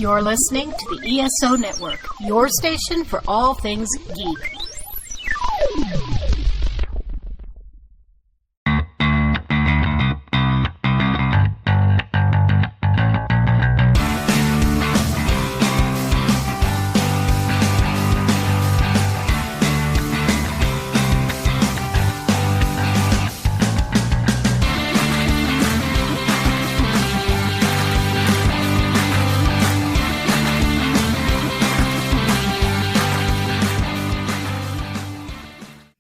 You're listening to the ESO Network, your station for all things geek.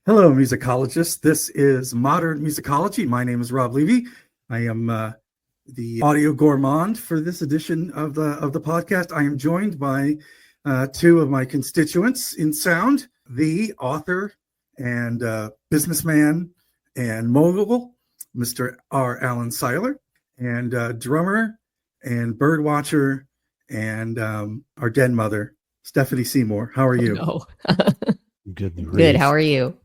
Hello, musicologists. This is Modern Musicology. My name is Rob Levy. I am the audio gourmand for this edition of the podcast. I am joined by two of my constituents in sound, the author and businessman and mogul, Mr. R. Alan Seiler, and drummer and bird watcher and our den mother, Stephanie Seymour. How are you? No. Good. How are you?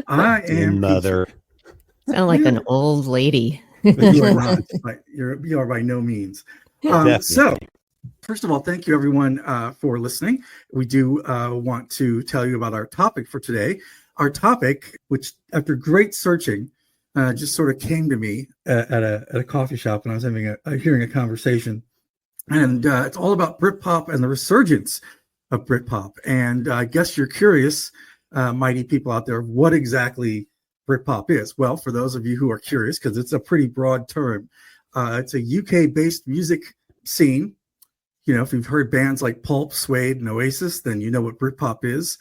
I am mother. Sound like an old lady. You are not. You are by no means. So, first of all, thank you everyone for listening. We do want to tell you about our topic for today. Our topic, which after great searching, just sort of came to me at a coffee shop when I was hearing a conversation, and it's all about BritPop and the resurgence of BritPop. And I guess you're curious, mighty people out there, what exactly BritPop is. Well, for those of you who are curious, because it's a pretty broad term, it's a UK-based music scene. You know, if you've heard bands like Pulp, Suede, and Oasis, then you know what BritPop is.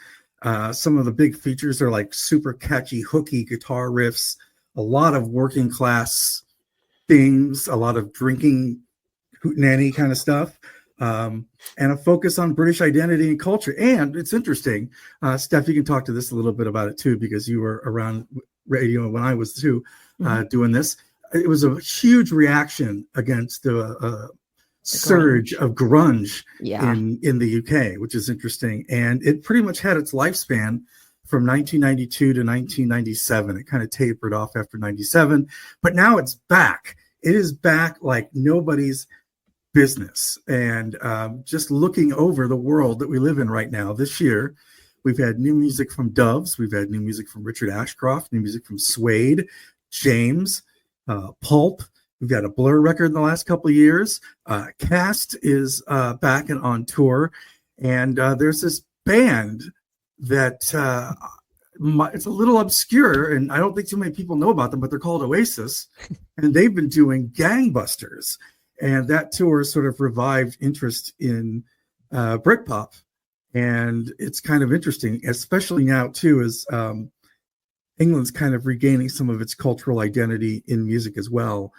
Some of the big features are like super catchy, hooky guitar riffs, a lot of working class things, a lot of drinking, hootenanny kind of stuff. And a focus on British identity and culture. And it's interesting, Steph, you can talk to this a little bit about it too, because you were around radio when I was too, doing this. It was a huge reaction against the surge of grunge in the UK, which is interesting. And it pretty much had its lifespan from 1992 to 1997. It kind of tapered off after 97, but now it's back. It is back like nobody's business. And just looking over the world that we live in right now, this year, we've had new music from Doves, we've had new music from Richard Ashcroft, new music from Suede, James, Pulp. We've got a Blur record in the last couple of years. Cast is back and on tour. And there's this band that it's a little obscure, and I don't think too many people know about them, but they're called Oasis. And they've been doing gangbusters. And that tour sort of revived interest in BritPop. And it's kind of interesting, especially now, too, as England's kind of regaining some of its cultural identity in music as well,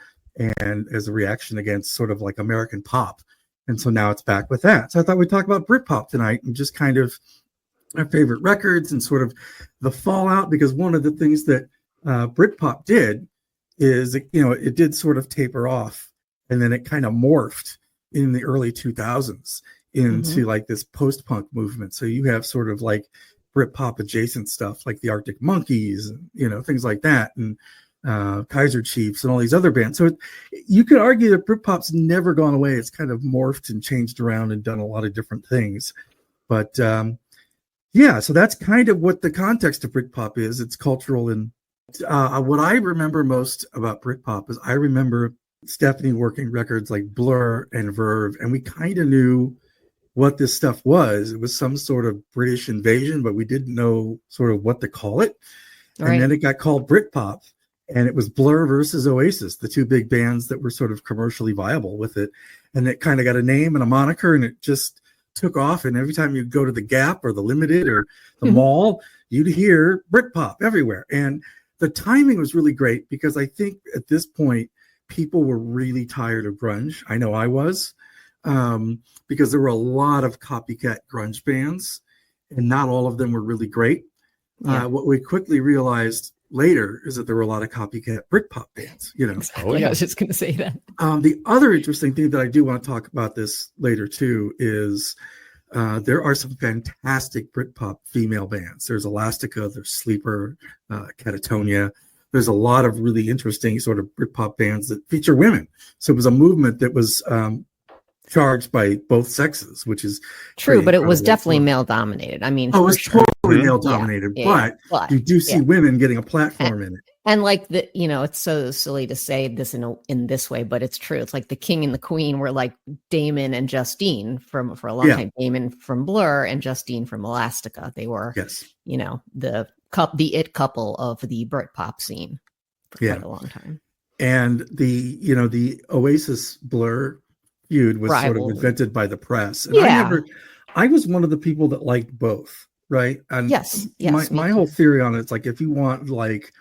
and as a reaction against sort of like American pop. And so now it's back with that. So I thought we'd talk about BritPop tonight and just kind of our favorite records and sort of the fallout, because one of the things that BritPop did is, it did sort of taper off. And then it kind of morphed in the early 2000s into like this post-punk movement. So you have sort of like Britpop adjacent stuff like the Arctic Monkeys, and, things like that, and Kaiser Chiefs and all these other bands. So you could argue that Britpop's never gone away. It's kind of morphed and changed around and done a lot of different things. But so that's kind of what the context of Britpop is. It's cultural. And what I remember most about Britpop is I remember Stephanie working records like Blur and Verve, and we kind of knew what this stuff was. It was some sort of British invasion, but we didn't know sort of what to call it. Right. And then it got called Britpop, and it was Blur versus Oasis, the two big bands that were sort of commercially viable with it. And it kind of got a name and a moniker, and it just took off. And every time you go to the Gap or the Limited or the mall, you'd hear Britpop everywhere. And the timing was really great, because I think at this point, people were really tired of grunge. I know I was, because there were a lot of copycat grunge bands, and not all of them were really great. Yeah. What we quickly realized later is that there were a lot of copycat Britpop bands. Exactly. I was just going to say that. The other interesting thing that I do want to talk about this later too is there are some fantastic Britpop female bands. There's Elastica, there's Sleeper, Catatonia. There's a lot of really interesting sort of Britpop bands that feature women. So it was a movement that was charged by both sexes, which is true, but it was incredible. definitely male dominated. I mean, Oh, it was for sure. totally male dominated, but you do see women getting a platform in it. And like it's so silly to say this in this way, but it's true. It's like the king and the queen were like Damon and Justine for a long time. Damon from Blur and Justine from Elastica. They were, the it couple of the Britpop scene for quite a long time. And the Oasis Blur feud was sort of invented by the press. And I was one of the people that liked both, right? And my whole theory on it is like, if you want like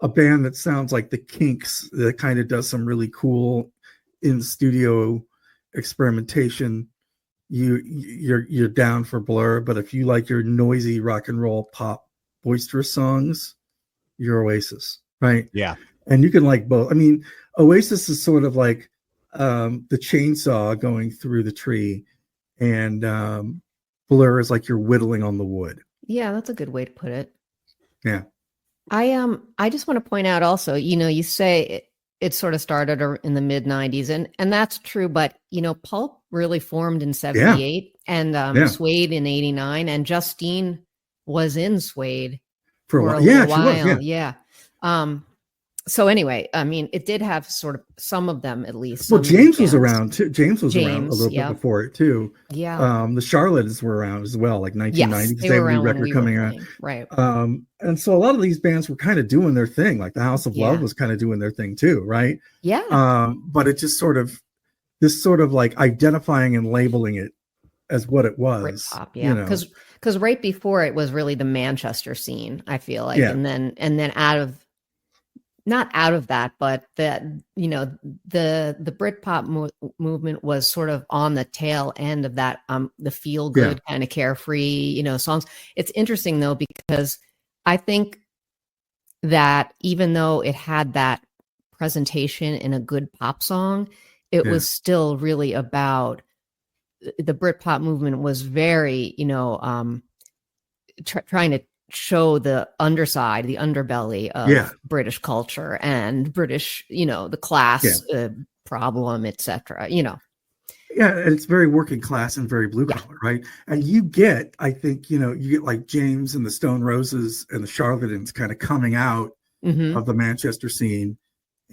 a band that sounds like the Kinks, that kind of does some really cool in studio experimentation, you're down for Blur. But if you like your noisy rock and roll pop boisterous songs, you're Oasis, right? Yeah. And you can like both. I mean, Oasis is sort of like the chainsaw going through the tree, and Blur is like you're whittling on the wood. Yeah, that's a good way to put it. Yeah. I just want to point out also, you say it sort of started in the mid 90s, and that's true, but Pulp really formed in 78 and Suede in 89, and Justine was in Suede for a little while. Yeah. So anyway, I mean, it did have sort of some of them at least. Well, James was around too. James was around a little bit before it too. Yeah. The Charlottes were around as well, like 1990, because they had a new record coming out. Right. And so a lot of these bands were kind of doing their thing. Like the House of Love was kind of doing their thing too, right? Yeah. But it just sort of like identifying and labeling it as what it was. BritPop, yeah. Because right before it was really the Manchester scene, I feel like, and then not out of that, but that the Britpop movement was sort of on the tail end of that, the feel good kind of carefree, songs. It's interesting though, because I think that even though it had that presentation in a good pop song, it was still really about the Britpop movement was very, trying to show the underside, the underbelly of British culture and British, the class problem, etc. Yeah, and it's very working class and very blue collar, right? And you get, I think, you get like James and the Stone Roses and the Charlatans kind of coming out of the Manchester scene,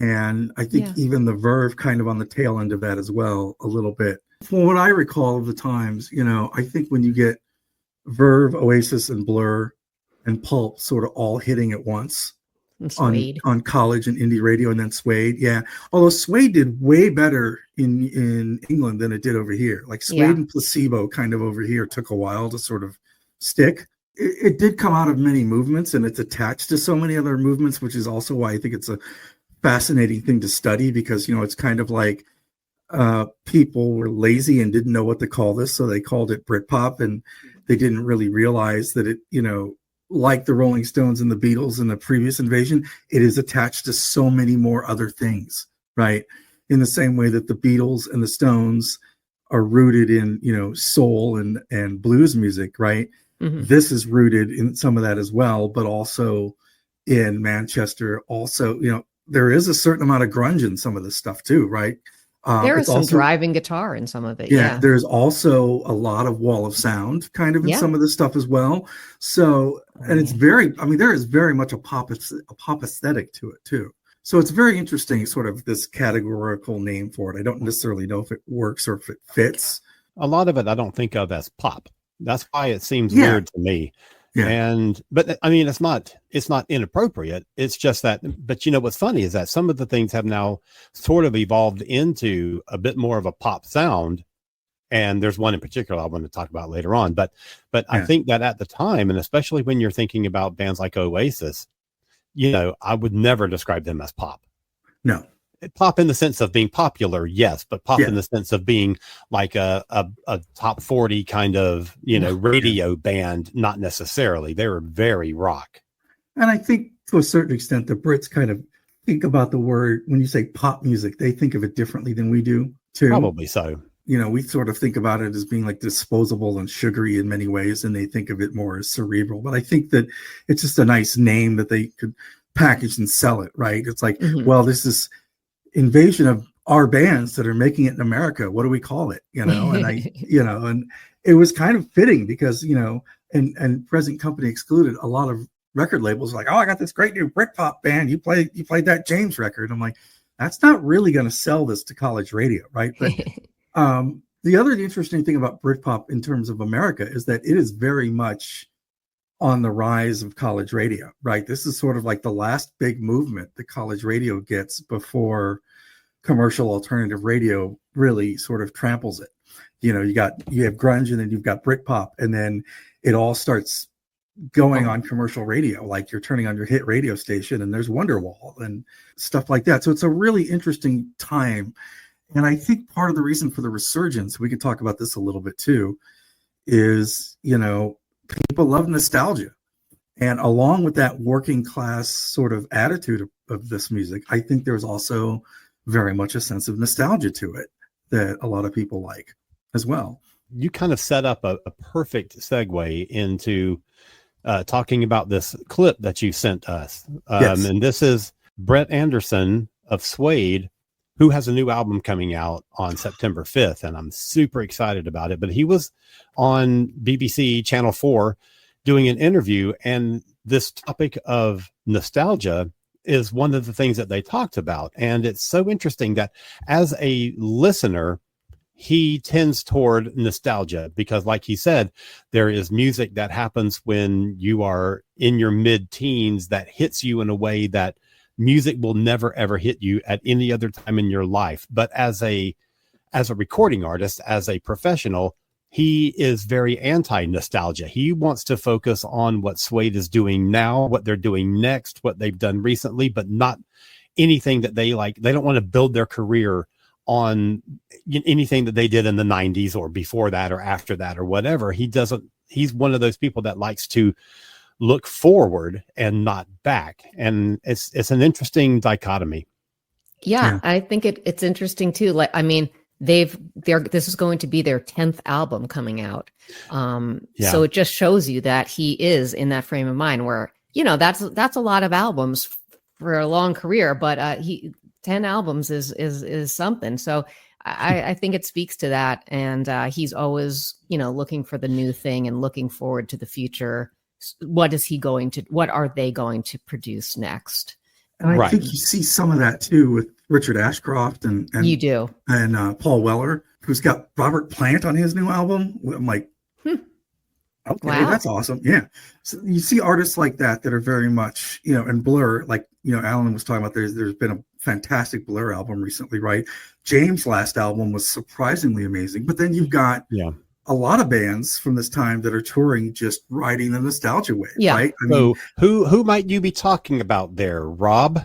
and I think even the Verve kind of on the tail end of that as well, a little bit. From what I recall of the times, I think when you get Verve, Oasis, and Blur and Pulp sort of all hitting at once on college and indie radio, and then Suede. Yeah. Although Suede did way better in England than it did over here. Like Suede and Placebo kind of over here took a while to sort of stick. It did come out of many movements, and it's attached to so many other movements, which is also why I think it's a fascinating thing to study, because, it's kind of like people were lazy and didn't know what to call this. So they called it Britpop, and they didn't really realize that it, like the Rolling Stones and the Beatles and the previous invasion, it is attached to so many more other things, right? In the same way that the Beatles and the Stones are rooted in, soul and blues music, right? Mm-hmm. This is rooted in some of that as well, but also in Manchester. Also, there is a certain amount of grunge in some of this stuff too, right? There is some driving guitar in some of it. Yeah. There's also a lot of wall of sound kind of in some of this stuff as well. So, and it's there is very much a pop aesthetic to it too. So it's very interesting, sort of this categorical name for it. I don't necessarily know if it works or if it fits. A lot of it I don't think of as pop. That's why it seems weird to me. Yeah. But I mean, it's not inappropriate. It's just that, but what's funny is that some of the things have now sort of evolved into a bit more of a pop sound. And there's one in particular I want to talk about later on. But I think that at the time, and especially when you're thinking about bands like Oasis, I would never describe them as pop. No. Pop in the sense of being popular, yes, but pop in the sense of being like a top 40 kind of, radio band, not necessarily. They were very rock. And I think to a certain extent, the Brits kind of think about the word, when you say pop music, they think of it differently than we do too. Probably so. We sort of think about it as being like disposable and sugary in many ways, and they think of it more as cerebral. But I think that it's just a nice name that they could package and sell it, right? It's like, well, this is Invasion of our bands that are making it in America, what do we call it? And and it was kind of fitting because, and present company excluded, a lot of record labels like, oh, I got this great new BritPop band. You played that James record. I'm like, that's not really going to sell this to college radio, right? But the other interesting thing about BritPop in terms of America is that it is very much on the rise of college radio, right? This is sort of like the last big movement that college radio gets before commercial alternative radio really sort of tramples it. You have grunge, and then you've got Britpop, and then it all starts going on commercial radio. Like you're turning on your hit radio station and there's Wonderwall and stuff like that. So it's a really interesting time. And I think part of the reason for the resurgence, we could talk about this a little bit too, is, people love nostalgia. And along with that working class sort of attitude of this music, I think there's also very much a sense of nostalgia to it that a lot of people like as well. You kind of set up a perfect segue into talking about this clip that you sent us. Yes. And this is Brett Anderson of Suede, who has a new album coming out on September 5th. And I'm super excited about it. But he was on BBC Channel 4 doing an interview. And this topic of nostalgia is one of the things that they talked about. And it's so interesting that as a listener, he tends toward nostalgia because, like he said, there is music that happens when you are in your mid-teens that hits you in a way that music will never, ever hit you at any other time in your life. But as a recording artist, as a professional, he is very anti-nostalgia. He wants to focus on what Suede is doing now, what they're doing next, what they've done recently, but not anything that they like. They don't want to build their career on anything that they did in the 90s or before that or after that or whatever. He's one of those people that likes to look forward and not back. And it's an interesting dichotomy. Yeah. I think it's interesting too. Like, I mean, this is going to be their 10th album coming out. So it just shows you that he is in that frame of mind where, that's a lot of albums for a long career, but 10 albums is something. So I think it speaks to that. And he's always, looking for the new thing and looking forward to the future. What are they going to produce next? And I think you see some of that too with Richard Ashcroft and you do. And Paul Weller, who's got Robert Plant on his new album. I'm like, okay, wow. That's awesome. Yeah. So you see artists like that are very much, and Blur, like, Alan was talking about, there's been a fantastic Blur album recently, right? James' last album was surprisingly amazing. But then you've got a lot of bands from this time that are touring, just riding the nostalgia wave, right? So who might you be talking about there, Rob?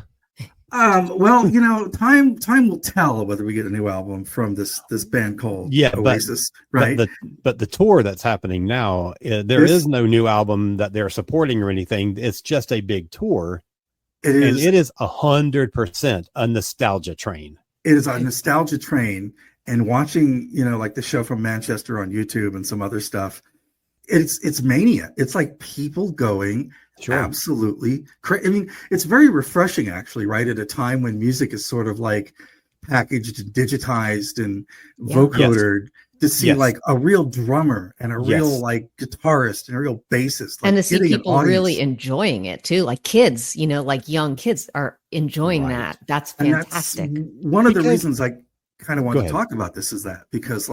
Well, time will tell whether we get a new album from this band called Oasis, right? But the tour that's happening now, there is no new album that they're supporting or anything. It's just a big tour. It is 100% a nostalgia train. It is a nostalgia train. And watching, like the show from Manchester on YouTube and some other stuff, it's mania. It's like people going absolutely crazy. I mean, it's very refreshing, actually, right? At a time when music is sort of like packaged and digitized and vocodered, to see like a real drummer and a real like guitarist and a real bassist, like, and to see people really enjoying it too, like kids, like young kids are enjoying that. That's fantastic. And that's one of the reasons I kind of want to talk about this is that, because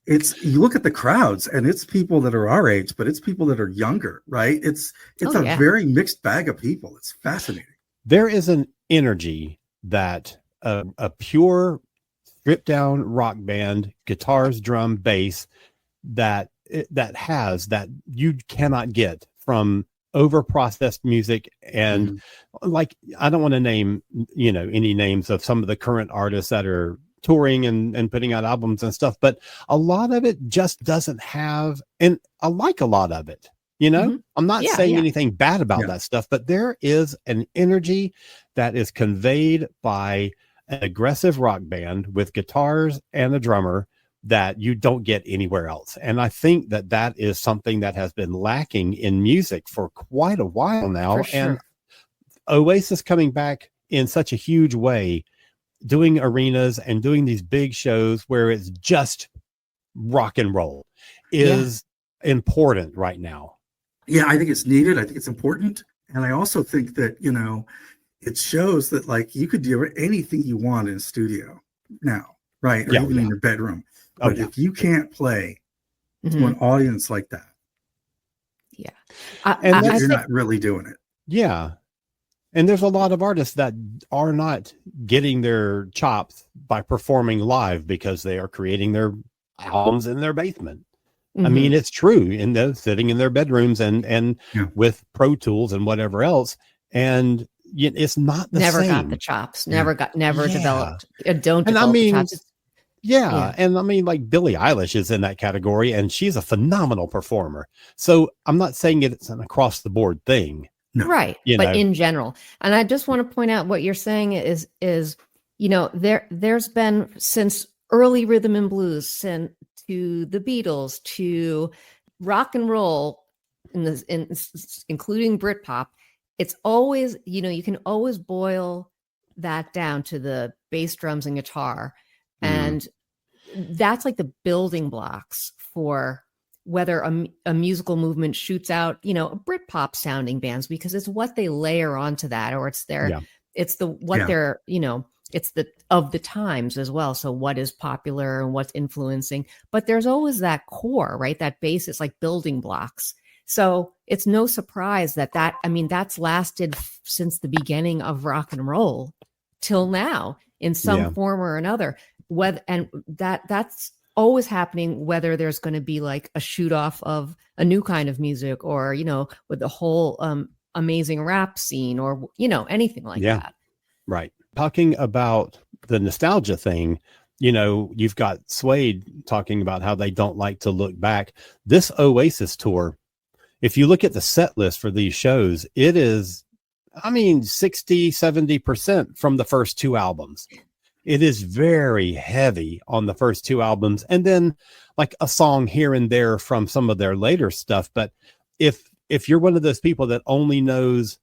it's, you look at the crowds and it's people that are our age, but it's people that are younger, right? It's a very mixed bag of people. It's fascinating. There is an energy that a pure stripped down rock band, guitars, drum, bass, that you cannot get from over processed music. And like, I don't want to name, any names of some of the current artists that are touring and putting out albums and stuff, but a lot of it just doesn't have, and I like a lot of it, I'm not saying anything bad about that stuff, but there is an energy that is conveyed by an aggressive rock band with guitars and a drummer that you don't get anywhere else. And I think that is something that has been lacking in music for quite a while now. Sure. And Oasis coming back in such a huge way doing arenas and doing these big shows where it's just rock and roll is important right now. Yeah, I think it's needed. I think it's important. And I also think that, it shows that like you could do anything you want in a studio now, right? Or even in your bedroom. But if you can't play to an audience like that, you're not really doing it. Yeah. And there's a lot of artists that are not getting their chops by performing live because they are creating their albums in their basement. I mean, it's true, sitting in their bedrooms and with Pro Tools and whatever else. And it's not the never same. Got the chops, never developed. Don't and develop the chops. And I mean, like Billie Eilish is in that category, and she's a phenomenal performer. So I'm not saying it's an across the board thing. No. Right. But in general. And I just want to point out what you're saying is there's been since early rhythm and blues and to the Beatles to rock and roll including Britpop, it's always, you can always boil that down to the bass, drums, and guitar. And that's like the building blocks for whether a musical movement shoots out, Britpop sounding bands, because it's what they layer onto that, or it's their, it's the, what they're, it's the, of the times as well. So what is popular and what's influencing, but there's always that core, right? That base is like building blocks. So it's no surprise that's lasted since the beginning of rock and roll till now in some form or another. That's always happening, whether there's going to be like a shoot off of a new kind of music or, with the whole amazing rap scene or, anything like that. Right. Talking about the nostalgia thing, you've got Suede talking about how they don't like to look back. This Oasis tour, if you look at the set list for these shows, it is, 60, 70% from the first two albums. It is very heavy on the first two albums. And then like a song here and there from some of their later stuff. But if you're one of those people that only knows,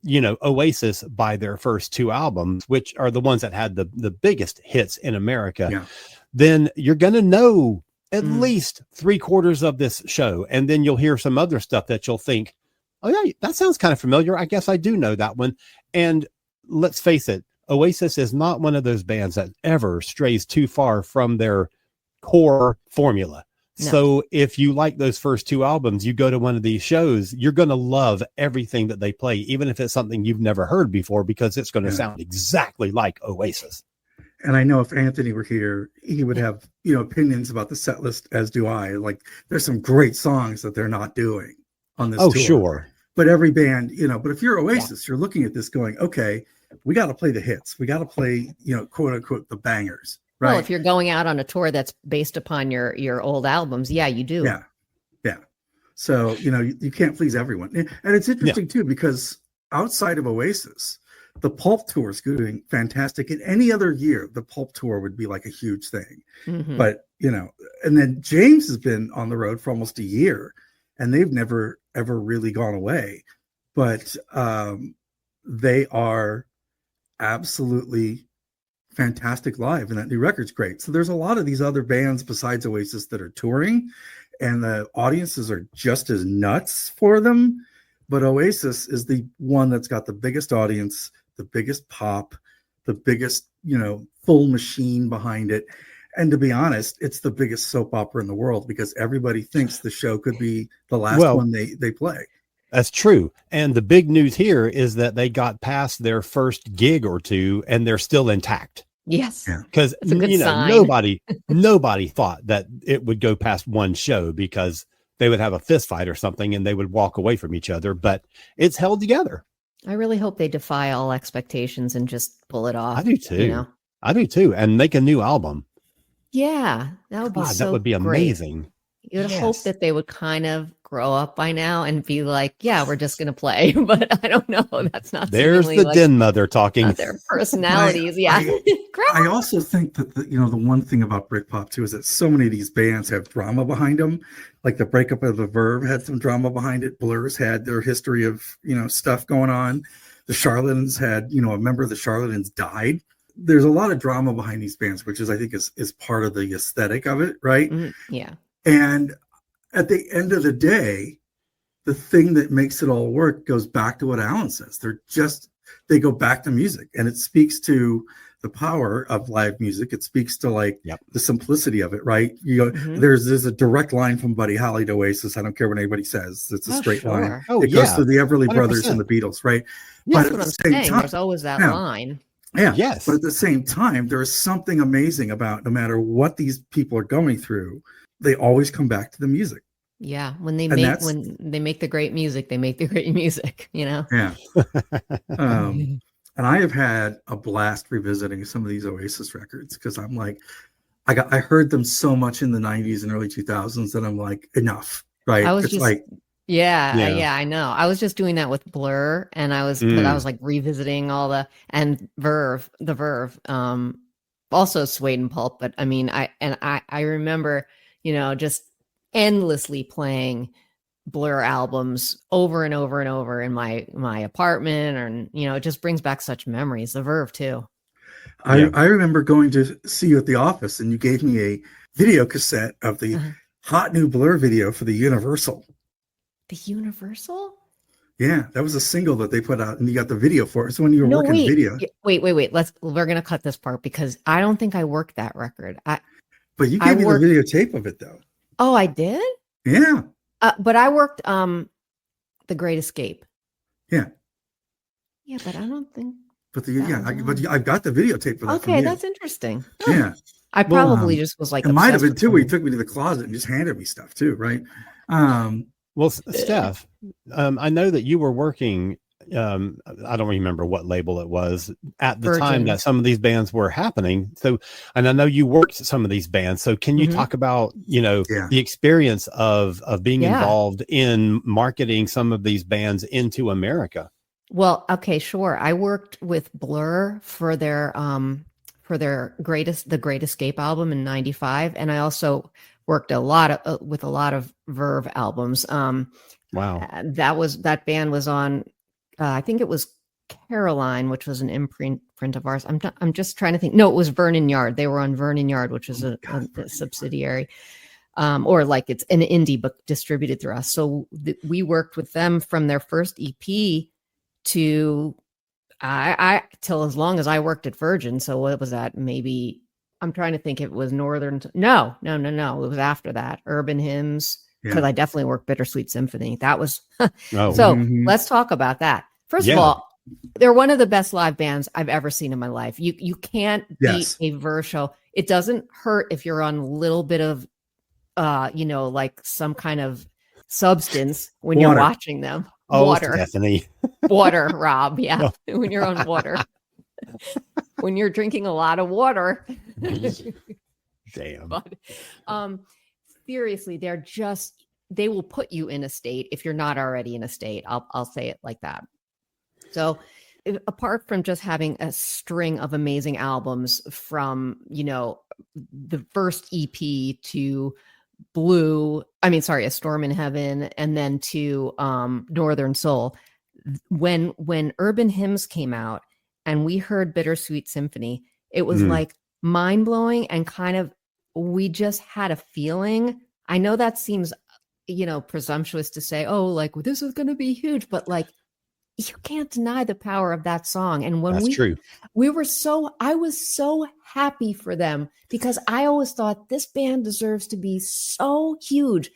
Oasis by their first two albums, which are the ones that had the biggest hits in America, then you're going to know at least 3/4 of this show. And then you'll hear some other stuff that you'll think, oh yeah, that sounds kind of familiar. I guess I do know that one. And let's face it, Oasis is not one of those bands that ever strays too far from their core formula. No. So if you like those first two albums, you go to one of these shows, you're going to love everything that they play, even if it's something you've never heard before, because it's going to sound exactly like Oasis. And I know if Anthony were here, he would have, opinions about the set list, as do I. Like, there's some great songs that they're not doing on this tour. Sure. But every band, but if you're Oasis, you're looking at this going, okay, we got to play the hits. We got to play, quote unquote, the bangers. Right. Well, if you're going out on a tour that's based upon your old albums, you do. Yeah. So, you can't please everyone. And it's interesting too, because outside of Oasis, the Pulp tour is doing fantastic. In any other year, the Pulp tour would be like a huge thing. Mm-hmm. But, and then James has been on the road for almost a year and they've never, ever really gone away. But they are absolutely fantastic live, and that new record's great. So there's a lot of these other bands besides Oasis that are touring, and the audiences are just as nuts for them. But Oasis is the one that's got the biggest audience, the biggest pop, the biggest, full machine behind it. And to be honest, it's the biggest soap opera in the world because everybody thinks the show could be the last one they play. That's true. And the big news here is that they got past their first gig or two and they're still intact. Yes. Because, nobody thought that it would go past one show because they would have a fist fight or something and they would walk away from each other, but it's held together. I really hope they defy all expectations and just pull it off. I do too. I do too. And make a new album. Yeah. That would be that would be amazing. You'd hope that they would kind of grow up by now and be like, we're just going to play. But I don't know. That's not. There's the den mother talking. Their personalities. I also think that the one thing about Britpop too is that so many of these bands have drama behind them. Like the breakup of the Verve had some drama behind it. Blur's had their history of, stuff going on. The Charlatans had, a member of the Charlatans died. there's a lot of drama behind these bands, which is, I think, is part of the aesthetic of it, right? Yeah. And at the end of the day, the thing that makes it all work goes back to what Alan says. They go back to music, and it speaks to the power of live music. It speaks to like the simplicity of it, right? There's a direct line from Buddy Holly to Oasis. I don't care what anybody says. It's a straight line. It goes to the Everly 100%. Brothers and the Beatles, right? Yeah, but that's what I'm saying. There's always that line. Yeah. Yes. But at the same time, there is something amazing about no matter what these people are going through, they always come back to the music. Yeah. When they make the great music, they make the great music, Yeah. And I have had a blast revisiting some of these Oasis records because I'm like, I heard them so much in the 90s and early 2000s that I'm like, enough, right? Yeah, I know. I was just doing that with Blur, and I was like revisiting all the Verve, also Suede and Pulp. But I mean, I remember, just endlessly playing Blur albums over and over and over in my apartment, and it just brings back such memories. The Verve too. I remember going to see you at the office, and you gave me a video cassette of the hot new Blur video for the Universal. The Universal? Yeah, that was a single that they put out, and you got the video for it. So when you were working video, wait. We're gonna cut this part because I don't think I worked that record. But you gave me the videotape of it, though. Oh, I did? Yeah. But I worked The Great Escape. Yeah. Yeah, but I don't think. But I've got the videotape for that. Okay, that's interesting. Yeah. I probably just was like. It might have been too. Where he took me to the closet and just handed me stuff too, right? Well, Steph, I know that you were working. I don't remember what label it was at the time that some of these bands were happening. So, and I know you worked at some of these bands. So, can you talk about the experience of being involved in marketing some of these bands into America? Well, okay, sure. I worked with Blur for their The Great Escape album in '95, and I also worked with a lot of Verve albums. Wow, that band was on. I think it was Caroline, which was an imprint of ours. I'm just trying to think. No, it was Vernon Yard. They were on Vernon Yard, which is a subsidiary, or like it's an indie book distributed through us. So we worked with them from their first EP to I till as long as I worked at Virgin. So what was that? Maybe I'm trying to think. It was Northern. No. It was after that. Urban Hymns. Because I definitely worked Bittersweet Symphony. That was Let's talk about that. First of all, they're one of the best live bands I've ever seen in my life. You can't beat a Verve show. It doesn't hurt if you're on a little bit of like some kind of substance when you're watching them. Water. Stephanie. Water, Rob. Yeah. When you're on water. When you're drinking a lot of water. Damn. But, seriously, they will put you in a state if you're not already in a state. I'll say it like that. So apart from just having a string of amazing albums from, the first EP to A Storm in Heaven, and then to Northern Soul, when Urban Hymns came out and we heard Bittersweet Symphony, it was like mind-blowing and kind of, we just had a feeling. I know that seems, presumptuous to say, oh, like, well, this is going to be huge, but like, you can't deny the power of that song. And when I was so happy for them because I always thought this band deserves to be so huge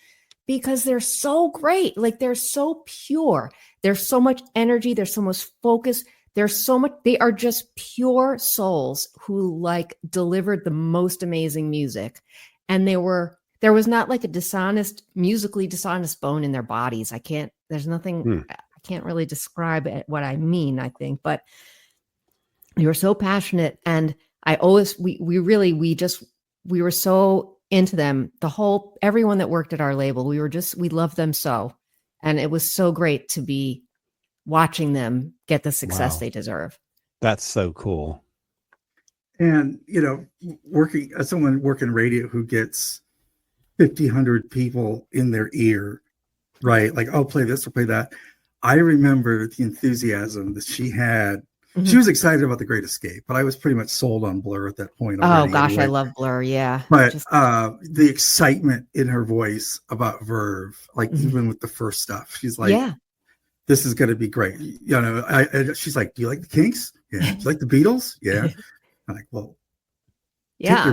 because they're so great. Like, they're so pure. There's so much energy. There's so much focus. They are just pure souls who like delivered the most amazing music. And there was not like a musically dishonest bone in their bodies. I can't really describe what I mean, I think, but they were so passionate. And we were so into them. Everyone that worked at our label, we loved them so. And it was so great to be watching them get the success they deserve. That's so cool. And, working as someone working radio who gets 100 people in their ear, right? Like, oh, play this or play that. I remember the enthusiasm that she had Mhm. She was excited about The Great Escape, but I was pretty much sold on Blur at that point already. Oh gosh, anyway. I love Blur. Yeah. But the excitement in her voice about Verve, like even with the first stuff, she's like, yeah, this is going to be great. You know, she's like, do you like the Kinks? Yeah. Do you like the Beatles? Yeah. I'm like, well, yeah.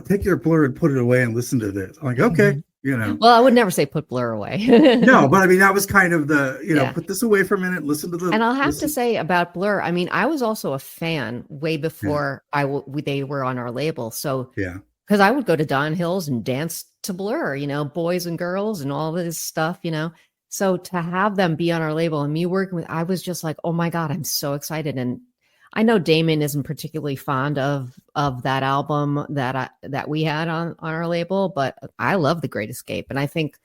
take your Blur and put it away and listen to this. I'm like, okay, you know. Well, I would never say put Blur away. No, but I mean, that was kind of the, you know, put this away for a minute, listen to the. And I'll have to say about Blur, I mean, I was also a fan way before they were on our label. So yeah, because I would go to Don Hills and dance to Blur, you know, boys and girls and all this stuff, you know. So to have them be on our label and me working with, I was just like, oh my God, I'm so excited. And I know Damon isn't particularly fond of that album that we had on our label, but I love The Great Escape. And I think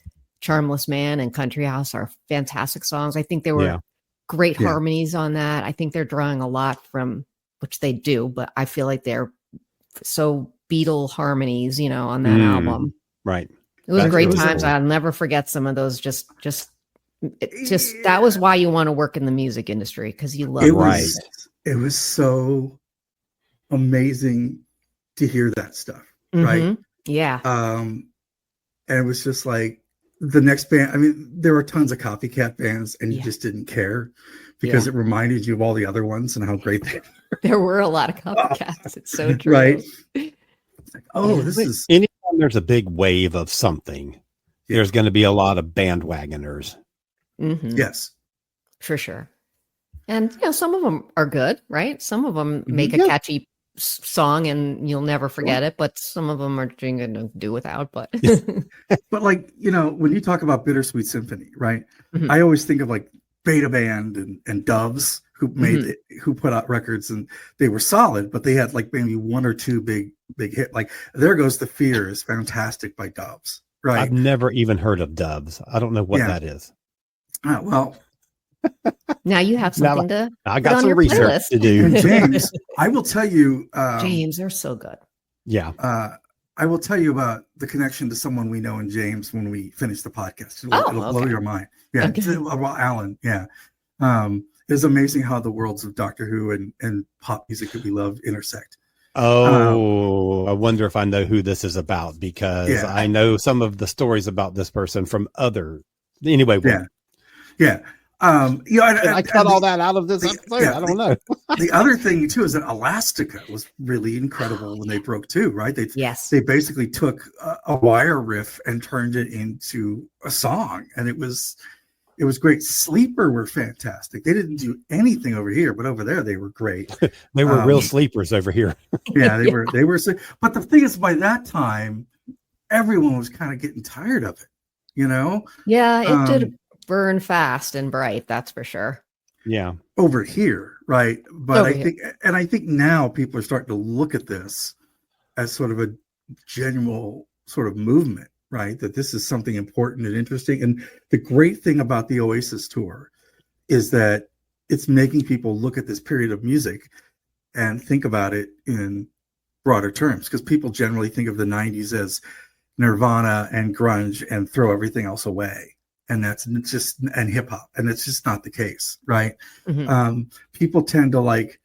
Charmless Man and Country House are fantastic songs. I think there were great harmonies on that. I think they're drawing a lot from, which they do, but I feel like they're so Beatle harmonies, you know, on that album. Right. It was great times. Cool. I'll never forget some of those. Just that was why you want to work in the music industry, because you love it. It was so amazing to hear that stuff. Right. Yeah. And it was just like the next band. I mean, there were tons of copycat bands and you just didn't care because it reminded you of all the other ones and how great they were. There were a lot of copycats. It's so true. Right. It's like, this is. Anytime there's a big wave of something, there's going to be a lot of bandwagoners. Yes. For sure. And, you know, some of them are good, right? Some of them make a catchy song and you'll never forget it, but some of them are going to do without. But but like, you know, when you talk about Bittersweet Symphony, right? I always think of like Beta Band and Doves who made who put out records and they were solid, but they had like maybe one or two big hit. Like There Goes the Fear is fantastic by Doves, right? I've never even heard of Doves. I don't know what that is. Well, now you have something to. I got some research to do. And James, I will tell you. James, they're so good. Yeah. I will tell you about the connection to someone we know in James when we finish the podcast. It'll blow your mind. Yeah. About Alan. Yeah. It's amazing how the worlds of Doctor Who and pop music that we love intersect. Oh, I wonder if I know who this is about, because I know some of the stories about this person from other. Anyway. Yeah. I cut all that out of this episode. I don't know. The other thing too is that Elastica was really incredible when they broke too, right? They basically took a wire riff and turned it into a song, and it was great. Sleeper were fantastic. They didn't do anything over here, but over there they were great. They were real sleepers over here. Yeah, they were. But the thing is, by that time, everyone was kind of getting tired of it. You know? Yeah, it did burn fast and bright, that's for sure. Yeah. Over here, right? But I think now people are starting to look at this as sort of a genuine sort of movement, right? That this is something important and interesting. And the great thing about the Oasis tour is that it's making people look at this period of music and think about it in broader terms, because people generally think of the 90s as Nirvana and grunge and throw everything else away. And that's just, and hip hop. And it's just not the case, right? People tend to like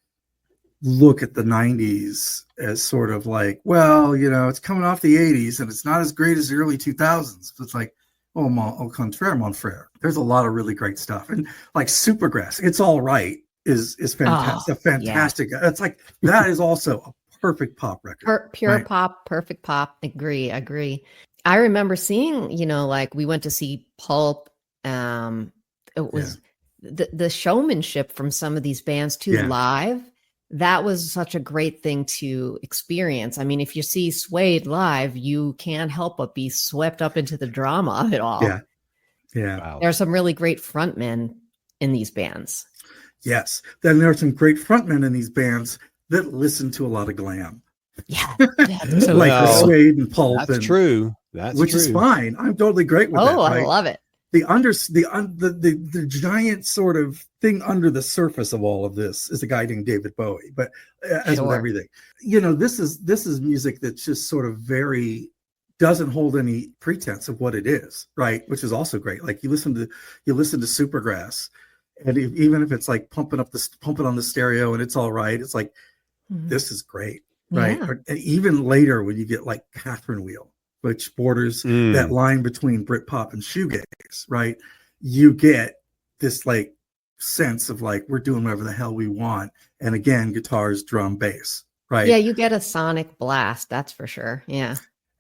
look at the 90s as sort of like, well, you know, it's coming off the 80s and it's not as great as the early 2000s. It's like, au contraire, mon frère. There's a lot of really great stuff. And like Supergrass, It's All Right is fantastic. Fantastic. Yeah. It's like, that is also a perfect pop record. Pure pop, perfect pop. Agree. I remember seeing, you know, like we went to see Pulp. It was the showmanship from some of these bands too, live. That was such a great thing to experience. I mean, if you see Suede live, you can't help but be swept up into the drama of it all. Yeah. Wow. There are some really great frontmen in these bands. Yes. Then there are some great frontmen in these bands that listen to a lot of glam. Yeah. Like Suede and Pulp. That's true. Which is fine. I'm totally great with that. I love it. The giant sort of thing under the surface of all of this is a guy named David Bowie. But as with everything, you know, this is music that's just sort of doesn't hold any pretense of what it is, right? Which is also great. Like you listen to Supergrass, And even if it's like pumping on the stereo and it's all right, it's like, this is great, right? Yeah. And even later when you get like Catherine Wheel, which borders that line between Britpop and shoegaze, right? You get this like sense of like, we're doing whatever the hell we want. And again, guitars, drum, bass, right? Yeah, you get a sonic blast, that's for sure. Yeah.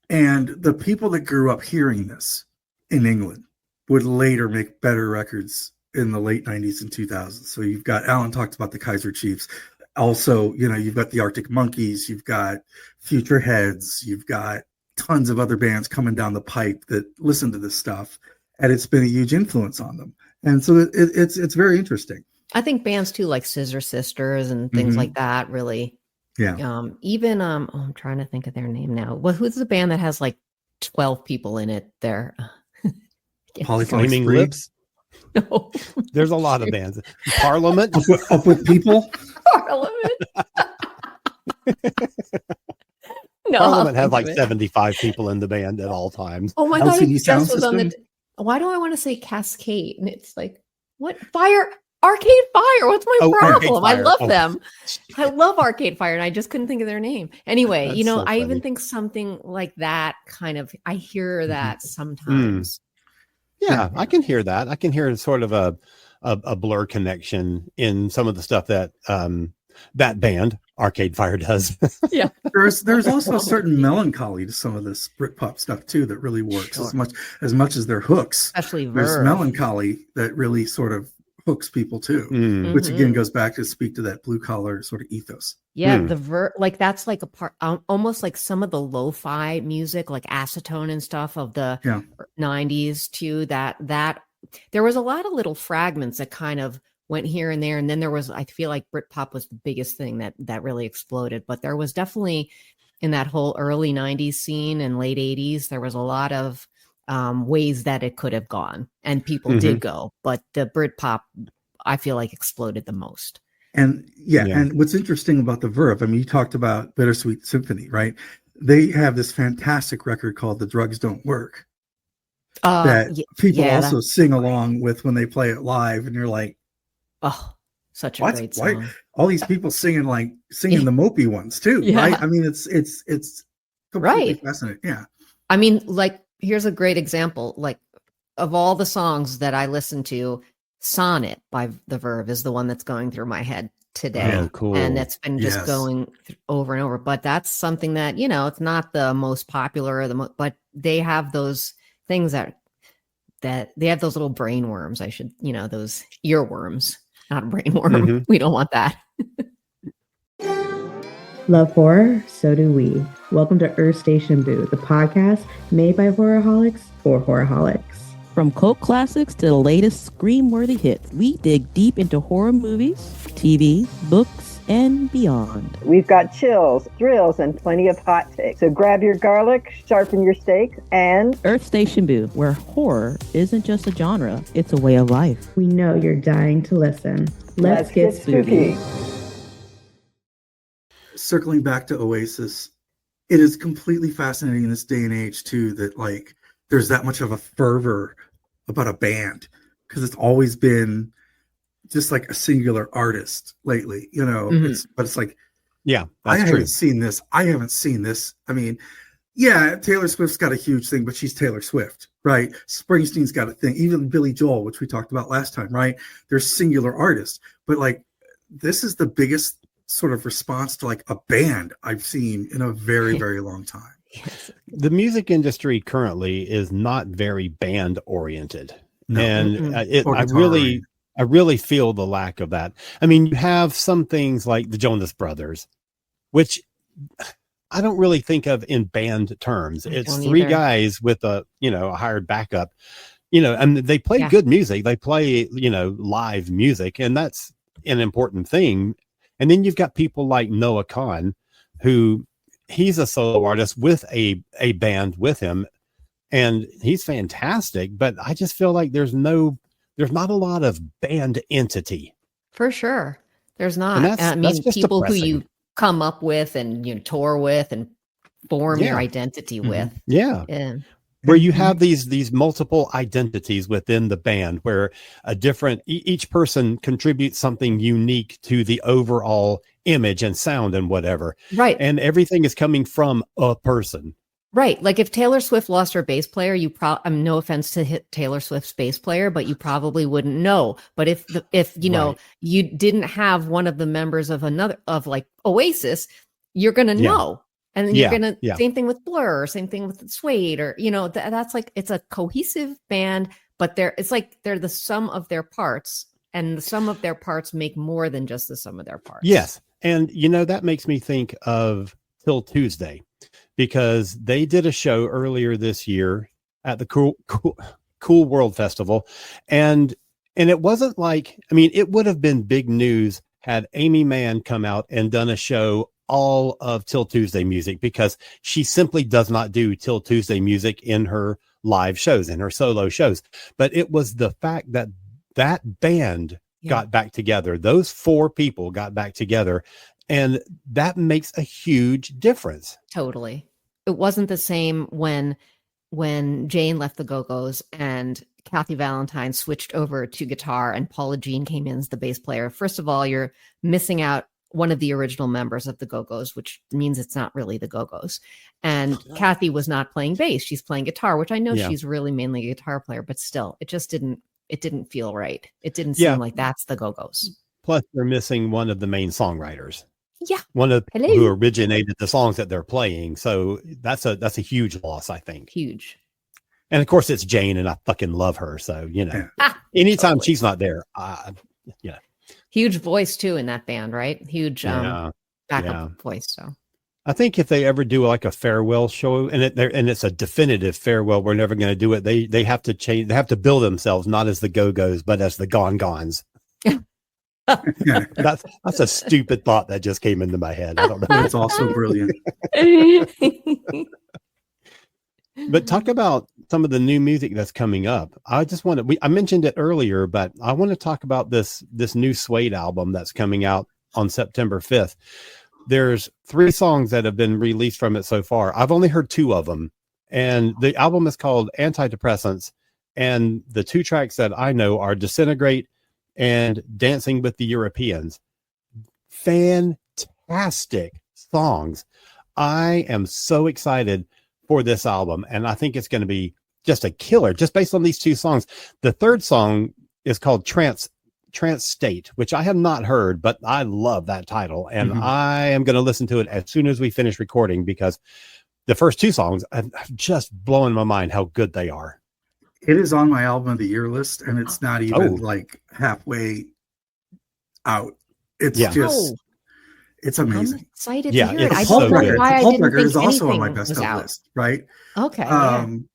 And the people that grew up hearing this in England would later make better records in the late 90s and 2000s. So you've got, Alan talked about the Kaiser Chiefs. Also, you know, you've got the Arctic Monkeys, you've got Future Heads, you've got tons of other bands coming down the pipe that listen to this stuff. And it's been a huge influence on them. And so it's very interesting. I think bands too, like Scissor Sisters and things like that, really. Yeah. Even I'm trying to think of their name now. Well, who's the band that has like 12 people in it? There, Flaming Lips. No, there's a lot of bands. Parliament, up with people. Parliament. No, Parliament had like 75 people in the band at all times. Oh my god! Sound System? Why do I want to say Cascade? And it's like, what? Arcade Fire. What's my problem? I love them. I love Arcade Fire, and I just couldn't think of their name. Anyway, That's you know, so I funny. even think something like that kind of. I hear that sometimes. Yeah, I can hear that. I can hear sort of a Blur connection in some of the stuff that that band Arcade Fire does. Yeah, there's also a certain melancholy to some of this Britpop stuff too that really works as much as their hooks. Especially there's Verve. melancholy that really sort of hooks people too, which again goes back to speak to that blue collar sort of ethos. Yeah, the like that's like a part, almost like some of the lo-fi music, like Acetone and stuff of the 90s too. That there was a lot of little fragments that kind of went here and there, and then there was, I feel like Britpop was the biggest thing that really exploded. But there was definitely in that whole early 90s scene and late 80s, there was a lot of ways that it could have gone, and people did go, but the Britpop, I feel like, exploded the most. And and what's interesting about the Verve, I mean, you talked about Bittersweet Symphony, right? They have this fantastic record called The Drugs Don't Work that people also sing along with when they play it live, and you're like, oh, such a great song. Why, all these people singing the mopey ones too, right? I mean, it's completely fascinating. Yeah. I mean, like, here's a great example. Like, of all the songs that I listen to, Sonnet by the Verve is the one that's going through my head today. Oh, cool. And it's been just going over and over. But that's something that, you know, it's not the most popular, but they have those things that they have those little brain worms. Those earworms, not a brain worm. We don't want that. Love horror? So do we. Welcome to Earth Station Boo, the podcast made by horrorholics for horrorholics. From cult classics to the latest scream-worthy hits, we dig deep into horror movies, TV, books, and beyond. We've got chills, thrills, and plenty of hot takes. So grab your garlic, sharpen your steak, and Earth Station Boo, where horror isn't just a genre, it's a way of life. We know you're dying to listen. Let's get spooky. Circling back to Oasis, it is completely fascinating in this day and age too that like there's that much of a fervor about a band, because it's always been just like a singular artist lately, you know. It's like, I haven't seen this. I mean, Taylor Swift's got a huge thing, but she's Taylor Swift, right? Springsteen's got a thing. Even Billy Joel, which we talked about last time, right? They're singular artists, but like this is the biggest sort of response to like a band I've seen in a very, very long time. The music industry currently is not very band oriented. No. And I really feel the lack of that. I mean, you have some things like the Jonas Brothers, which I don't really think of in band terms. It's three guys with a hired backup, and they play good music. They play, live music, and that's an important thing. And then you've got people like Noah Kahan, who he's a solo artist with a band with him, and he's fantastic. But I just feel like there's not a lot of band entity. For sure. There's not. I mean, people depressing. Who you come up with and tour with and form your identity with. Yeah. where you have these multiple identities within the band, where a different each person contributes something unique to the overall image and sound and whatever. Right. And everything is coming from a person. Right. Like if Taylor Swift lost her bass player, no offense to hit Taylor Swift's bass player, but you probably wouldn't know. But if know, you didn't have one of the members of like Oasis, you're going to know. And then you're going to, same thing with Blur, same thing with Suede, or, that's like, it's a cohesive band, but it's like they're the sum of their parts, and the sum of their parts make more than just the sum of their parts. Yes. And, that makes me think of Till Tuesday, because they did a show earlier this year at the Cool World Festival. And it wasn't like, it would have been big news had Amy Mann come out and done a show all of Till Tuesday music, because she simply does not do Till Tuesday music in her live shows, in her solo shows. But it was the fact that band got back together. Those 4 people got back together, and that makes a huge difference. Totally. It wasn't the same when Jane left the Go-Go's and Kathy Valentine switched over to guitar and Paula Jean came in as the bass player. First of all, you're missing out one of the original members of the Go-Go's, which means it's not really the Go-Go's. And Kathy was not playing bass. She's playing guitar, which I know she's really mainly a guitar player, but still, it just didn't feel right. It didn't seem like that's the Go-Go's. Plus, they're missing one of the main songwriters. Yeah. One of the people who originated the songs that they're playing. So that's a huge loss, I think. Huge. And of course it's Jane, and I fucking love her. So, anytime she's not there, huge voice too in that band, right? Huge backup voice. So I think if they ever do like a farewell show, and it's a definitive farewell, we're never going to do it. They have to change. They have to bill themselves not as the Go-Go's, but as the Gone Gones. That's a stupid thought that just came into my head. I don't know. It's also brilliant. But talk about some of the new music that's coming up. I just want to, I mentioned it earlier, but I want to talk about this new Suede album that's coming out on September 5th. There's 3 songs that have been released from it so far. I've only heard 2 of them. And the album is called Antidepressants. And the 2 tracks that I know are Disintegrate and Dancing with the Europeans. Fantastic songs. I am so excited for this album, and I think it's going to be just a killer, just based on these 2 songs. The 3rd song is called Trance State, which I have not heard, but I love that title, and I am going to listen to it as soon as we finish recording, because the first 2 songs have just blowing my mind how good they are. It is on my album of the year list, and it's not even like halfway out. It's just it's amazing. I'm excited to hear it. The Pulp record is also on my best of list, right? Okay. And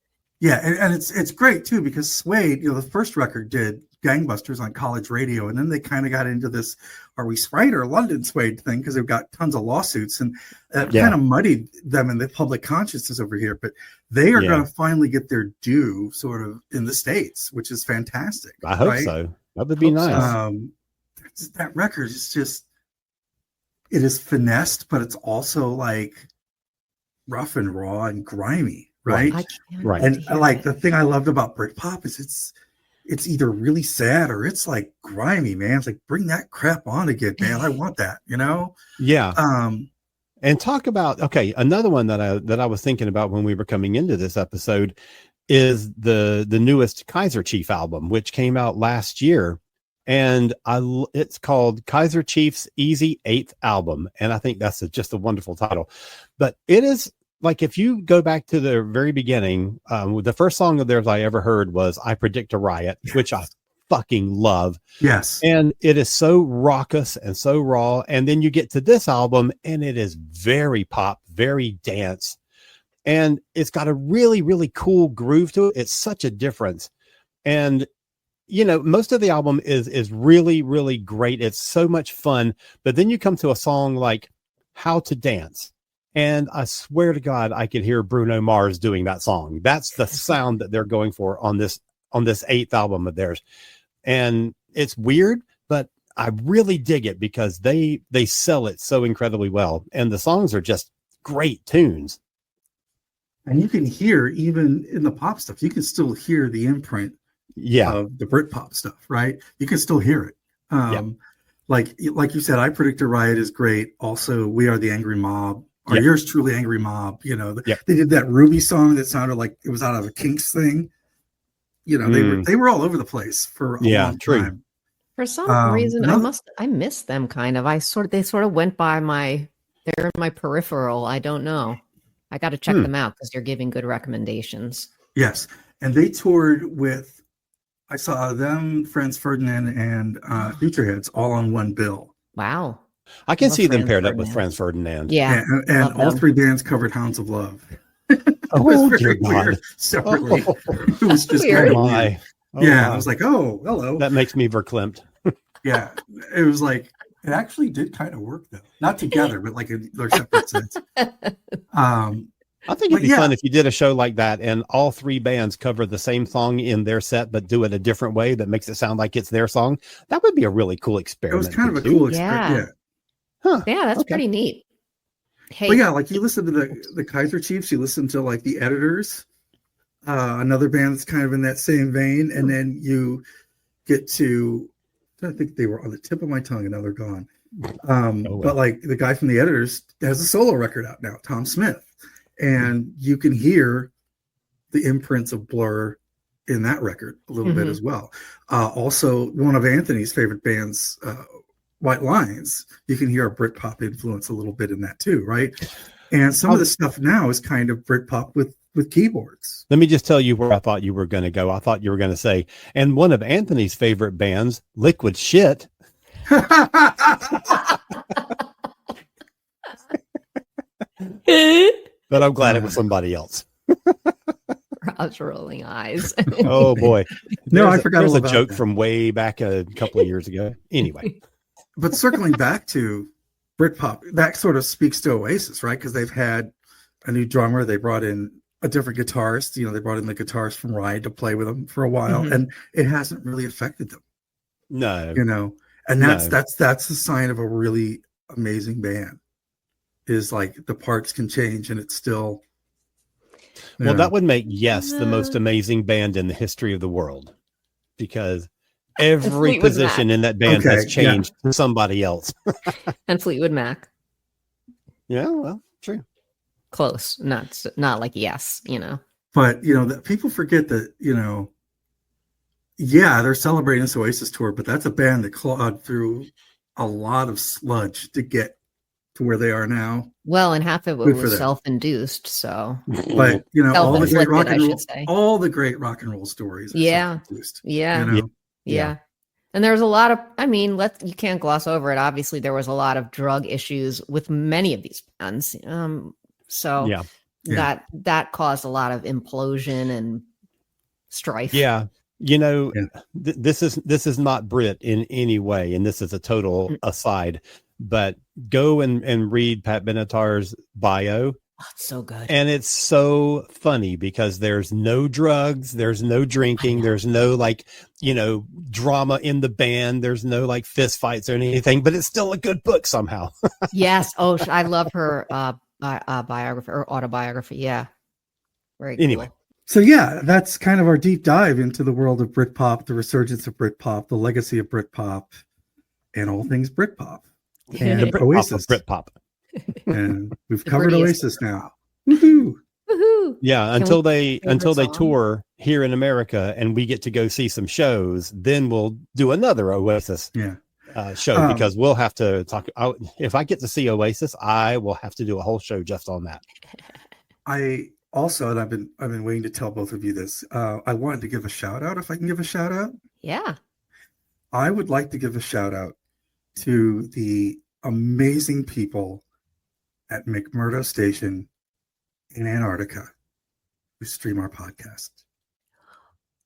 it's great too, because Suede, the first record did gangbusters on college radio, and then they kind of got into this "Are we Sprite or London Suede" thing, because they've got tons of lawsuits, and that kind of muddied them in the public consciousness over here. But they are going to finally get their due, sort of, in the States, which is fantastic. I hope so. That would be nice. That record is just. It is finessed, but it's also like rough and raw and grimy, right? Right. And like the thing I loved about BritPop is it's either really sad or it's like grimy, man. It's like, bring that crap on again, man. I want that, Yeah. And talk about, another one that I was thinking about when we were coming into this episode is the newest Kaiser Chief album, which came out last year. And it's called Kaiser Chiefs Easy 8th Album. And I think that's just a wonderful title. But it is like, if you go back to the very beginning, the first song of theirs I ever heard was I Predict a Riot, which I fucking love. Yes. And it is so raucous and so raw. And then you get to this album and it is very pop, very dance. And it's got a really, really cool groove to it. It's such a difference. And most of the album is really, really great. It's so much fun. But then you come to a song like How to Dance. And I swear to God, I could hear Bruno Mars doing that song. That's the sound that they're going for on this 8th album of theirs. And it's weird, but I really dig it because they sell it so incredibly well. And the songs are just great tunes. And you can hear, even in the pop stuff, you can still hear the imprint of the Britpop stuff, right? You can still hear it. Like you said, I Predict a Riot is great. Also, We Are the Angry Mob, or Yours Truly Angry Mob. You know, they did that Ruby song that sounded like it was out of a Kinks thing. You know, they were all over the place for a long time. For some reason, I miss them kind of. They sort of went by they're in my peripheral. I don't know. I got to check them out because you're giving good recommendations. Yes. And they toured with, I saw them, Franz Ferdinand, and Futureheads all on one bill. Wow. I can see them paired up with Franz Ferdinand. Yeah. And all three bands covered Hounds of Love. Oh, dear God. Separately. It was just Weird. kind of I was like, oh, hello. That makes me verklempt. Yeah. It was like, it actually did kind of work, though. Not together, but like in their separate sense. I think it'd be fun if you did a show like that and all three bands cover the same song in their set, but do it a different way that makes it sound like it's their song. That would be a really cool experiment. It was kind of a cool experiment. Yeah, that's pretty neat. Hey, but yeah, like you listen to the Kaiser Chiefs, you listen to like the Editors, another band that's kind of in that same vein, and then you get to, I think they were on the tip of my tongue and now they're gone. But like the guy from the Editors has a solo record out now, Tom Smith. And you can hear the imprints of Blur in that record a little bit as well. Also, one of Anthony's favorite bands, White Lions, you can hear a Britpop influence a little bit in that too, right? And some of the stuff now is kind of Britpop with keyboards. Let me just tell you where I thought you were going to go. I thought you were going to say, and one of Anthony's favorite bands, Liquid Shit. But I'm glad it was somebody else. Rob's rolling eyes. Oh boy. I forgot there's all a about joke that. from way back a couple of years ago. Anyway. But circling back to Britpop, that sort of speaks to Oasis, right? Because they've had a new drummer. They brought in a different guitarist. You know, they brought in the guitarist from Ride to play with them for a while, and it hasn't really affected them. No. You know, and that's a sign of a really amazing band. Is like the parts can change and it's still. Well, that would make Yes the most amazing band in the history of the world, because every position in that band has changed to somebody else. And Fleetwood Mac. Yeah, well, true. Close, not like Yes, you know. But you know that people forget that, you know. Yeah, they're celebrating this Oasis tour, but that's a band that clawed through a lot of sludge to get to where they are now. Well, and half of it was self-induced, so. But you know, all the great rock and roll stories. Yeah. You know? Yeah. And there's a lot of, I mean, you can't gloss over it. Obviously, there was a lot of drug issues with many of these bands. That caused a lot of implosion and strife. Yeah. You know, this is not Brit in any way, and this is a total aside, but go and read Pat Benatar's bio. Oh, it's so good. And it's so funny because there's no drugs, there's no drinking, there's no drama in the band, there's no like fist fights or anything, but it's still a good book somehow. Yes. Oh, I love her biography or autobiography. Yeah. Very anyway. Cool. So yeah, that's kind of our deep dive into the world of Britpop, the resurgence of Britpop, the legacy of Britpop, and all things Britpop. And the Oasis. Britpop. And we've covered Oasis now. Woohoo! Woohoo! Yeah, until they tour here in America and we get to go see some shows, then we'll do another Oasis show, because we'll have to talk. If I get to see Oasis, I will have to do a whole show just on that. I also, and I've been waiting to tell both of you this. I wanted to give a shout out. If I can give a shout out, yeah, I would like to give a shout out to the amazing people at McMurdo Station in Antarctica who stream our podcast.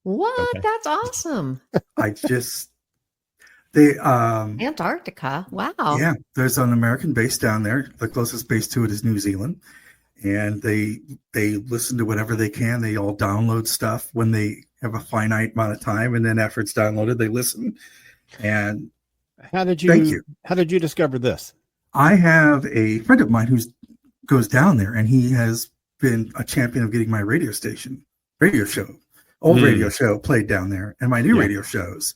What? Okay. That's awesome. Antarctica. Wow. Yeah, there's an American base down there. The closest base to it is New Zealand. And they listen to whatever they can. They all download stuff when they have a finite amount of time, and then after it's downloaded, they listen. And thank you. How did you discover this? I have a friend of mine who goes down there, and he has been a champion of getting my radio show played down there, and my new radio shows.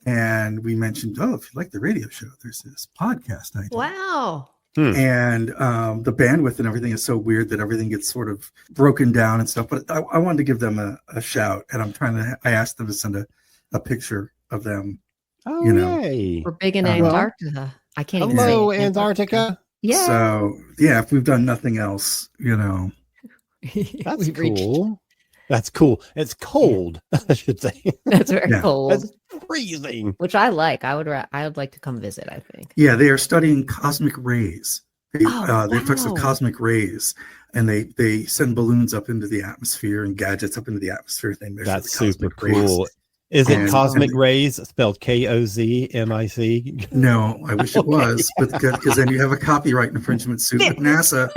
And we mentioned, if you like the radio show, there's this podcast I do. Wow. And the bandwidth and everything is so weird that everything gets sort of broken down and stuff. But I wanted to give them a shout, and I asked them to send a picture of them. Oh, yay. We're big in Antarctica. I can't even say Hello, Antarctica. Yeah. So, if we've done nothing else, That's cool. That's cool. It's cold, I should say. That's very cold. It's freezing. Which I like. I would like to come visit, I think. Yeah, they are studying cosmic rays. The effects of cosmic rays. And they send balloons up into the atmosphere and gadgets up into the atmosphere. That's super cool. Is it cosmic rays spelled KOZMIC? No, I wish it was, but because then you have a copyright infringement suit with NASA.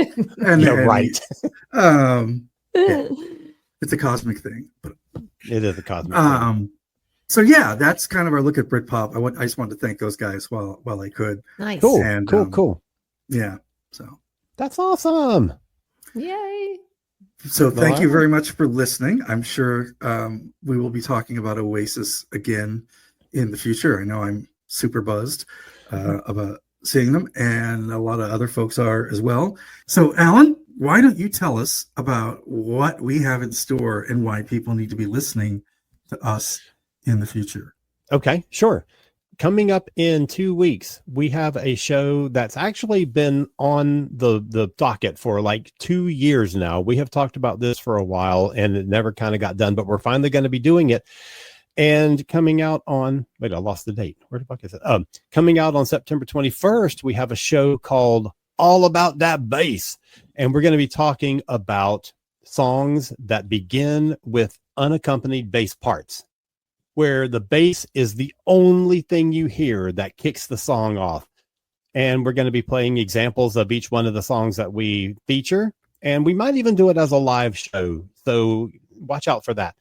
And right. It's a cosmic thing. But, it is a cosmic thing. So yeah, that's kind of our look at BritPop. I just wanted to thank those guys while I could. Nice. Cool. And, cool. Yeah. So that's awesome. Yay. So thank you very much for listening. I'm sure we will be talking about Oasis again in the future. I know I'm super buzzed about seeing them, and a lot of other folks are as well. So Alan, why don't you tell us about what we have in store and why people need to be listening to us in the future? Okay, sure. Coming up in 2 weeks, we have a show that's actually been on the docket for like 2 years now. We have talked about this for a while and it never kind of got done, but we're finally going to be doing it. And coming out on, I lost the date. Where the fuck is it? Coming out on September 21st, we have a show called All About That Bass. And we're going to be talking about songs that begin with unaccompanied bass parts, where the bass is the only thing you hear that kicks the song off. And we're going to be playing examples of each one of the songs that we feature. And we might even do it as a live show. So watch out for that.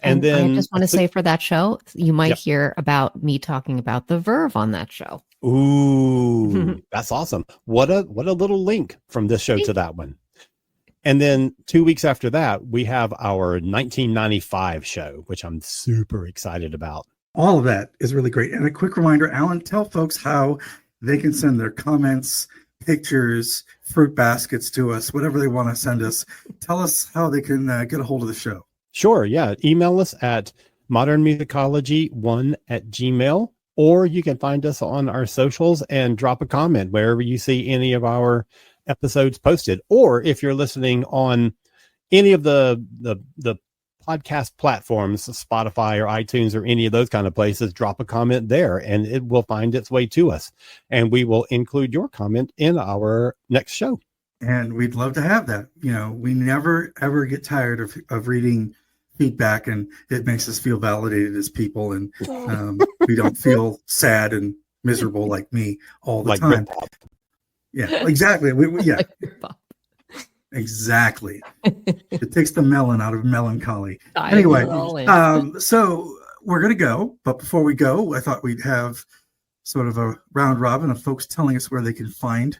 And then I just want to say for that show, you might hear about me talking about the Verve on that show. Ooh, that's awesome. What a little link from this show to that one. And then 2 weeks after that, we have our 1995 show, which I'm super excited about. All of that is really great. And a quick reminder, Alan, tell folks how they can send their comments, pictures, fruit baskets to us, whatever they want to send us. Tell us how they can get a hold of the show. Sure. Yeah. Email us at modernmusicology1@gmail.com, or you can find us on our socials and drop a comment wherever you see any of our episodes posted. Or if you're listening on any of the podcast platforms, Spotify or iTunes or any of those kind of places, drop a comment there and it will find its way to us. And we will include your comment in our next show. And we'd love to have that. We never, ever get tired of reading feedback, and it makes us feel validated as people. And we don't feel sad and miserable like me all the time. BritPop. Yeah, exactly. Yeah, exactly. It takes the melon out of melancholy. Anyway, so we're going to go. But before we go, I thought we'd have sort of a round robin of folks telling us where they can find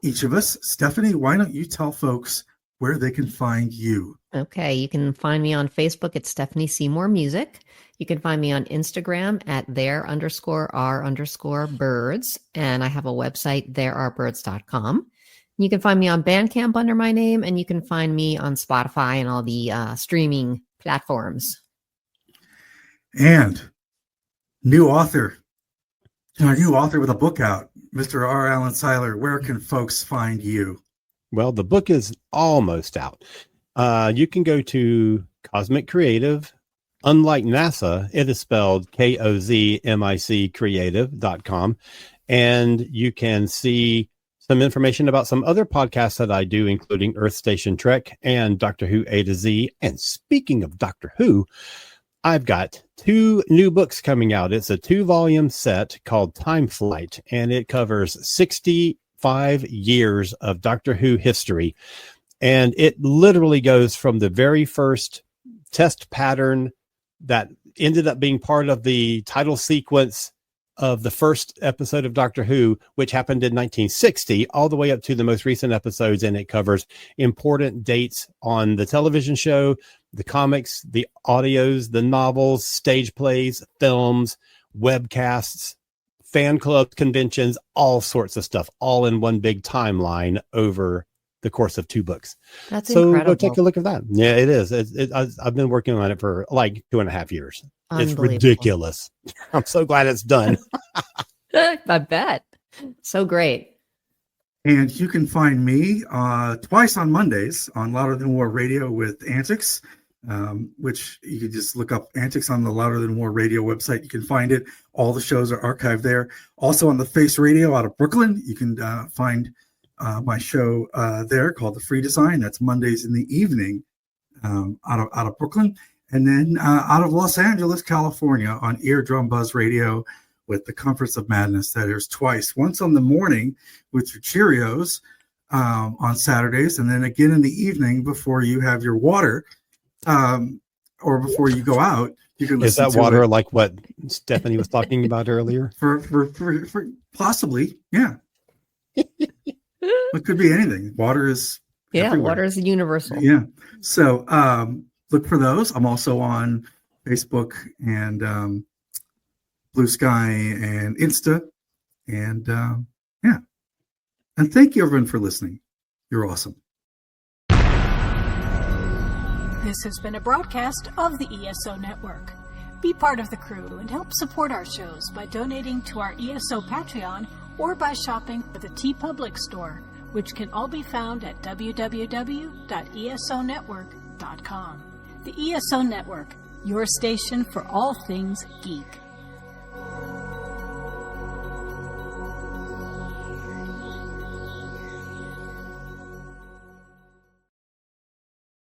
each of us. Stephanie, why don't you tell folks where they can find you? Okay, you can find me on Facebook at Stephanie Seymour Music. You can find me on Instagram at there_r_birds. And I have a website, therearebirds.com. You can find me on Bandcamp under my name, and you can find me on Spotify and all the streaming platforms. And new author with a book out, Mr. R. Alan Seiler, where can folks find you? Well, the book is almost out. You can go to Cosmic Creative. Unlike NASA, it is spelled KOZMIC creative.com. And you can see some information about some other podcasts that I do, including Earth Station Trek and Doctor Who A to Z. And speaking of Doctor Who, I've got 2 new books coming out. It's a 2-volume set called Time Flight, and it covers 65 years of Doctor Who history. And it literally goes from the very first test pattern that ended up being part of the title sequence of the first episode of Doctor Who, which happened in 1960, all the way up to the most recent episodes. And it covers important dates on the television show, the comics, the audios, the novels, stage plays, films, webcasts, fan clubs, conventions, all sorts of stuff, all in one big timeline over the course of 2 books. That's so incredible. Go take a look at that. Yeah, it is. I've been working on it for like 2.5 years. It's ridiculous. I'm so glad it's done. I bet. So great. And you can find me twice on Mondays on Louder Than War Radio with Antics, which you can just look up Antics on the Louder Than War Radio website. You can find it. All the shows are archived there. Also on the Face Radio out of Brooklyn, you can find my show there called The Free Design. That's Mondays in the evening out of Brooklyn. And then out of Los Angeles, California on Eardrum Buzz Radio with The Comforts of Madness. That airs twice, once on the morning with your Cheerios on Saturdays, and then again in the evening before you have your water or before you go out. You can listen. Is that water like what Stephanie was talking about earlier? For possibly, yeah. It could be anything. Water is everywhere. Water is universal. Yeah. So look for those. I'm also on Facebook and Blue Sky and Insta. And yeah. And thank you everyone for listening. You're awesome. This has been a broadcast of the ESO Network. Be part of the crew and help support our shows by donating to our ESO Patreon or by shopping at the TeePublic store, which can all be found at www.esonetwork.com. The ESO Network, your station for all things geek.